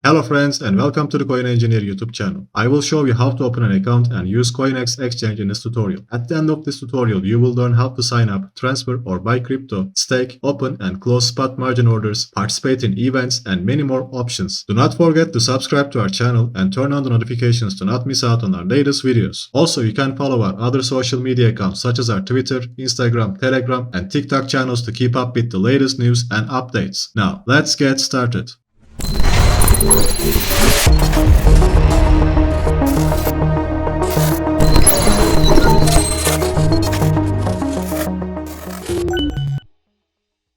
Hello friends and welcome to the Coin Engineer YouTube channel. I will show you how to open an account and use Coinex exchange in this tutorial. At the end of this tutorial, you will learn how to sign up, transfer or buy crypto, stake, open and close spot margin orders, participate in events and many more options. Do not forget to subscribe to our channel and turn on the notifications to not miss out on our latest videos. Also, you can follow our other social media accounts such as our Twitter, Instagram, Telegram and TikTok channels to keep up with the latest news and updates. Now, let's get started.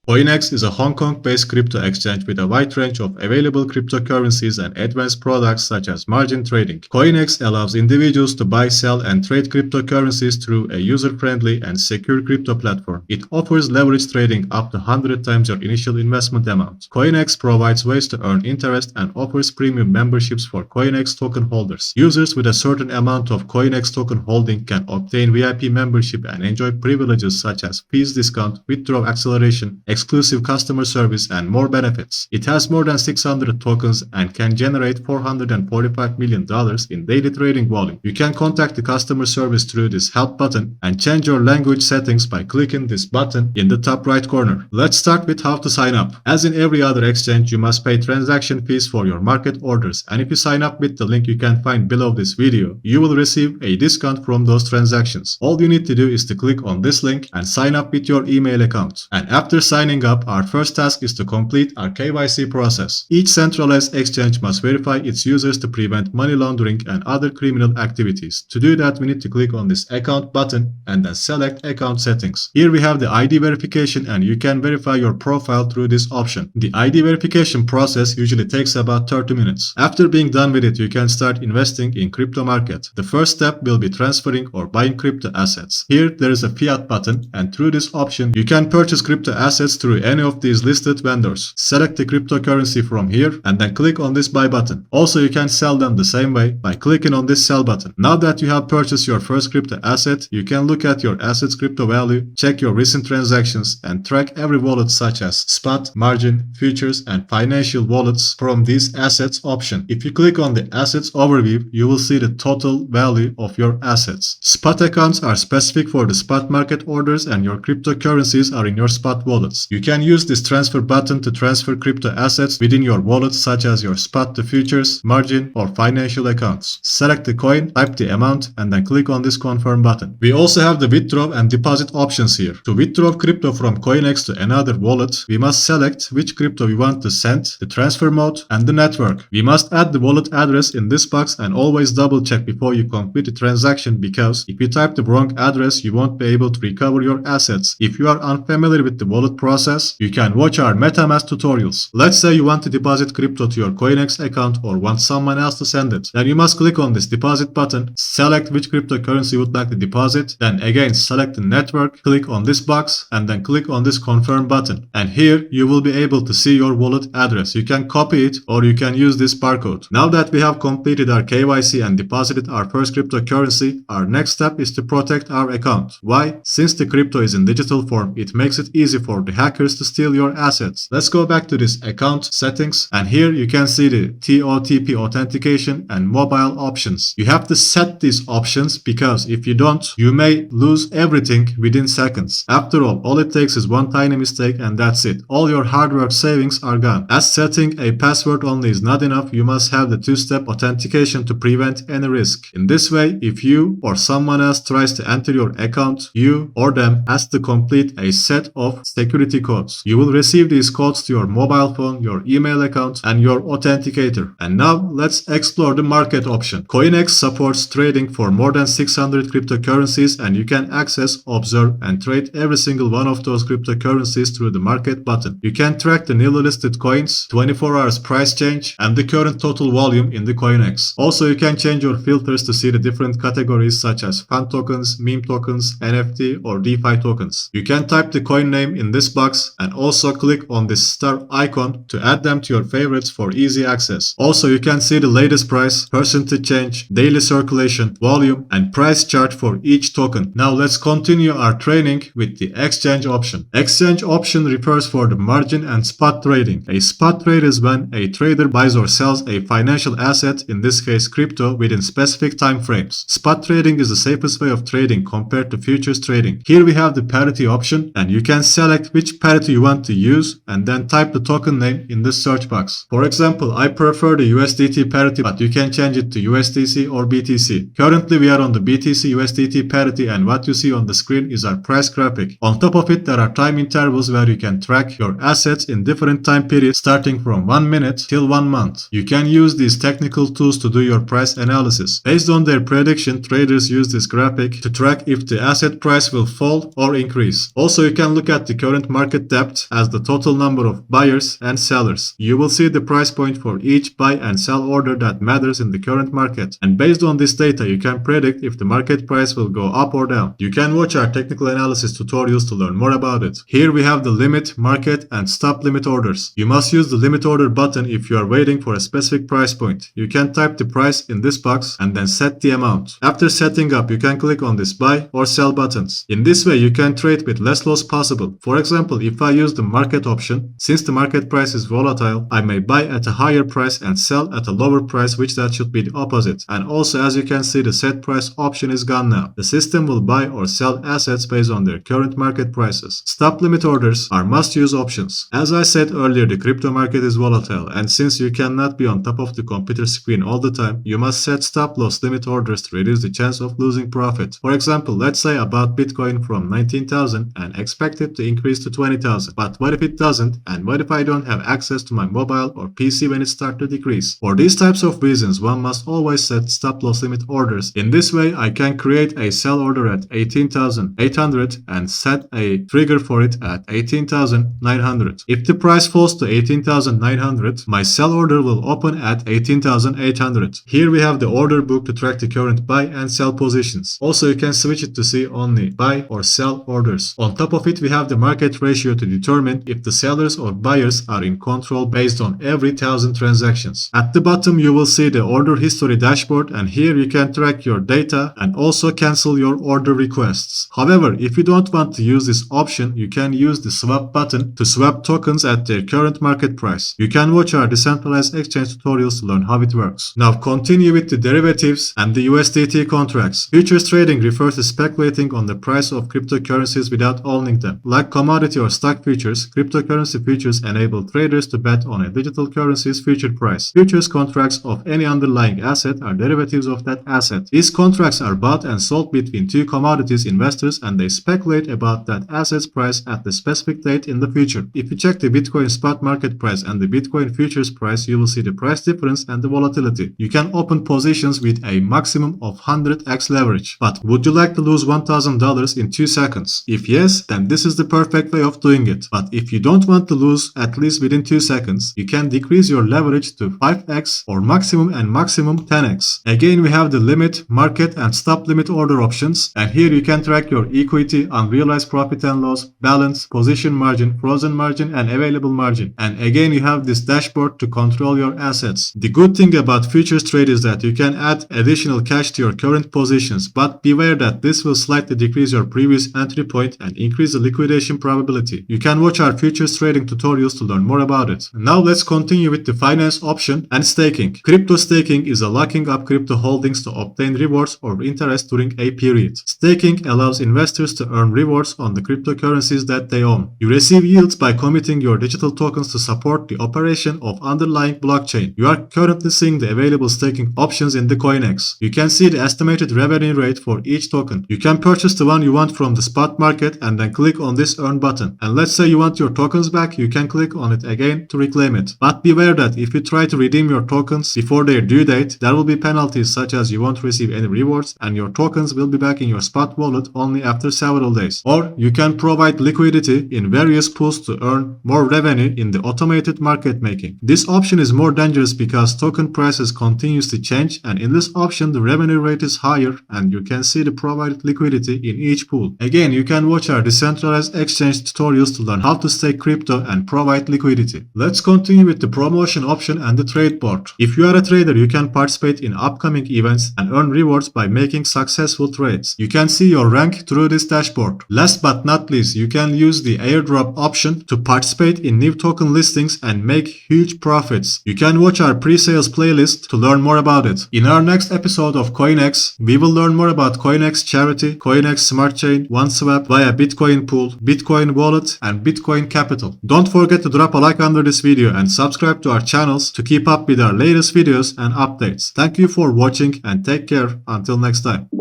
Coinex is a Hong Kong-based crypto exchange with a wide range of available cryptocurrencies and advanced products such as margin trading. Coinex allows individuals to buy, sell, and trade cryptocurrencies through a user-friendly and secure crypto platform. It offers leverage trading up to 100 times your initial investment amount. Coinex provides ways to earn interest and offers premium memberships for Coinex token holders. Users with a certain amount of Coinex token holding can obtain VIP membership and enjoy privileges such as fees discount, withdrawal acceleration, exclusive customer service and more benefits. It has more than 600 tokens and can generate $445 million in daily trading volume. You can contact the customer service through this help button and change your language settings by clicking this button in the top right corner. Let's start with how to sign up. As in every other exchange, you must pay transaction fees for your market orders, and if you sign up with the link you can find below this video, you will receive a discount from those transactions. All you need to do is to click on this link and sign up with your email account. And after signing up, our first task is to complete our KYC process. Each centralized exchange must verify its users to prevent money laundering and other criminal activities. To do that, we need to click on this account button and then select account settings. Here we have the ID verification and you can verify your profile through this option. The ID verification process usually takes about 30 minutes. After being done with it, you can start investing in crypto market. The first step will be transferring or buying crypto assets. Here there is a fiat button and through this option you can purchase crypto assets through any of these listed vendors. Select the cryptocurrency from here and then click on this buy button. Also, you can sell them the same way by clicking on this sell button. Now that you have purchased your first crypto asset, you can look at your asset's crypto value, check your recent transactions and track every wallet such as spot, margin, futures and financial wallets from these assets option. If you click on the assets overview, you will see the total value of your assets. Spot accounts are specific for the spot market orders and your cryptocurrencies are in your spot wallets. You can use this transfer button to transfer crypto assets within your wallet such as your spot to futures, margin or financial accounts. Select the coin, type the amount and then click on this confirm button. We also have the withdraw and deposit options here. To withdraw crypto from Coinex to another wallet, we must select which crypto we want to send, the transfer mode and the network. We must add the wallet address in this box and always double check before you complete the transaction because if you type the wrong address, you won't be able to recover your assets. If you are unfamiliar with the wallet process, you can watch our MetaMask tutorials. Let's say you want to deposit crypto to your Coinex account or want someone else to send it. Then you must click on this deposit button, select which cryptocurrency you would like to deposit, then again select the network, click on this box and then click on this confirm button. And here you will be able to see your wallet address. You can copy it or you can use this barcode. Now that we have completed our KYC and deposited our first cryptocurrency, our next step is to protect our account. Why? Since the crypto is in digital form, it makes it easy for the hackers to steal your assets. Let's go back to this account settings and here you can see the TOTP authentication and mobile options. You have to set these options because if you don't, you may lose everything within seconds. After all it takes is one tiny mistake and that's it. All your hard work savings are gone. As setting a password only is not enough, you must have the two-step authentication to prevent any risk. In this way, if you or someone else tries to enter your account, you or them has to complete a set of security codes. You will receive these codes to your mobile phone, your email account, and your authenticator. And now let's explore the market option. Coinex supports trading for more than 600 cryptocurrencies and you can access, observe, and trade every single one of those cryptocurrencies through the market button. You can track the newly listed coins, 24 hours price change, and the current total volume in the Coinex. Also, you can change your filters to see the different categories such as fan tokens, meme tokens, NFT, or DeFi tokens. You can type the coin name in this box box and also click on this star icon to add them to your favorites for easy access. Also, you can see the latest price, percentage change, daily circulation, volume, and price chart for each token. Now let's continue our training with the exchange option. Exchange option refers for the margin and spot trading. A spot trade is when a trader buys or sells a financial asset, in this case crypto, within specific time frames. Spot trading is the safest way of trading compared to futures trading. Here we have the parity option, and you can select which parity you want to use and then type the token name in the search box. For example, I prefer the USDT parity, but you can change it to USDC or BTC. Currently we are on the BTC USDT parity, and what you see on the screen is our price graphic. On top of it, there are time intervals where you can track your assets in different time periods starting from 1 minute till 1 month. You can use these technical tools to do your price analysis. Based on their prediction, traders use this graphic to track if the asset price will fall or increase. Also, you can look at the current market depth as the total number of buyers and sellers. You will see the price point for each buy and sell order that matters in the current market. And based on this data, you can predict if the market price will go up or down. You can watch our technical analysis tutorials to learn more about it. Here we have the limit, market, and stop limit orders. You must use the limit order button if you are waiting for a specific price point. You can type the price in this box and then set the amount. After setting up, you can click on this buy or sell buttons. In this way, you can trade with less loss possible. For example, if I use the market option, since the market price is volatile, I may buy at a higher price and sell at a lower price, which that should be the opposite. And also, as you can see, the set price option is gone now. The system will buy or sell assets based on their current market prices. Stop limit orders are must-use options. As I said earlier, the crypto market is volatile, and since you cannot be on top of the computer screen all the time, you must set stop loss limit orders to reduce the chance of losing profit. For example, let's say I bought Bitcoin from 19,000 and expect it to increase to 20,000. But what if it doesn't? And what if I don't have access to my mobile or PC when it starts to decrease? For these types of reasons, one must always set stop loss limit orders. In this way, I can create a sell order at 18,800 and set a trigger for it at 18,900. If the price falls to 18,900, my sell order will open at 18,800. Here we have the order book to track the current buy and sell positions. Also, you can switch it to see only buy or sell orders. On top of it, we have the market ratio to determine if the sellers or buyers are in control based on every 1,000 transactions. At the bottom, you will see the order history dashboard, and here you can track your data and also cancel your order requests. However, if you don't want to use this option, you can use the swap button to swap tokens at their current market price. You can watch our decentralized exchange tutorials to learn how it works. Now continue with the derivatives and the USDT contracts. Futures trading refers to speculating on the price of cryptocurrencies without owning them. Like commodity or stock futures, cryptocurrency futures enable traders to bet on a digital currency's future price. Futures contracts of any underlying asset are derivatives of that asset. These contracts are bought and sold between two commodities investors, and they speculate about that asset's price at the specific date in the future. If you check the Bitcoin spot market price and the Bitcoin futures price, you will see the price difference and the volatility. You can open positions with a maximum of 100x leverage. But would you like to lose $1,000 in 2 seconds? If yes, then this is the perfect way of doing it. But if you don't want to lose at least within 2 seconds, you can decrease your leverage to 5x or maximum 10x. Again, we have the limit, market, and stop limit order options, and here you can track your equity, unrealized profit and loss, balance, position margin, frozen margin, and available margin. And again, you have this dashboard to control your assets. The good thing about futures trade is that you can add additional cash to your current positions, but beware that this will slightly decrease your previous entry point and increase the liquidation probability. You can watch our futures trading tutorials to learn more about it. Now let's continue with the finance option and staking. Crypto staking is a locking up crypto holdings to obtain rewards or interest during a period. Staking allows investors to earn rewards on the cryptocurrencies that they own. You receive yields by committing your digital tokens to support the operation of underlying blockchain. You are currently seeing the available staking options in the Coinex. You can see the estimated revenue rate for each token. You can purchase the one you want from the spot market and then click on this earn button. And let's say you want your tokens back, you can click on it again to reclaim it. But beware that if you try to redeem your tokens before their due date, there will be penalties such as you won't receive any rewards and your tokens will be back in your spot wallet only after several days. Or you can provide liquidity in various pools to earn more revenue in the automated market making. This option is more dangerous because token prices continuously change, and in this option the revenue rate is higher and you can see the provided liquidity in each pool. Again, you can watch our decentralized exchange tutorials to learn how to stake crypto and provide liquidity. Let's continue with the promotion option and the trade board. If you are a trader, you can participate in upcoming events and earn rewards by making successful trades. You can see your rank through this dashboard. Last but not least, you can use the airdrop option to participate in new token listings and make huge profits. You can watch our pre-sales playlist to learn more about it. In our next episode of Coinex, we will learn more about Coinex Charity, Coinex Smart Chain, OneSwap via Bitcoin Pool, Bitcoin Wallet, and Bitcoin Capital. Don't forget to drop a like under this video and subscribe to our channels to keep up with our latest videos and updates. Thank you for watching and take care until next time.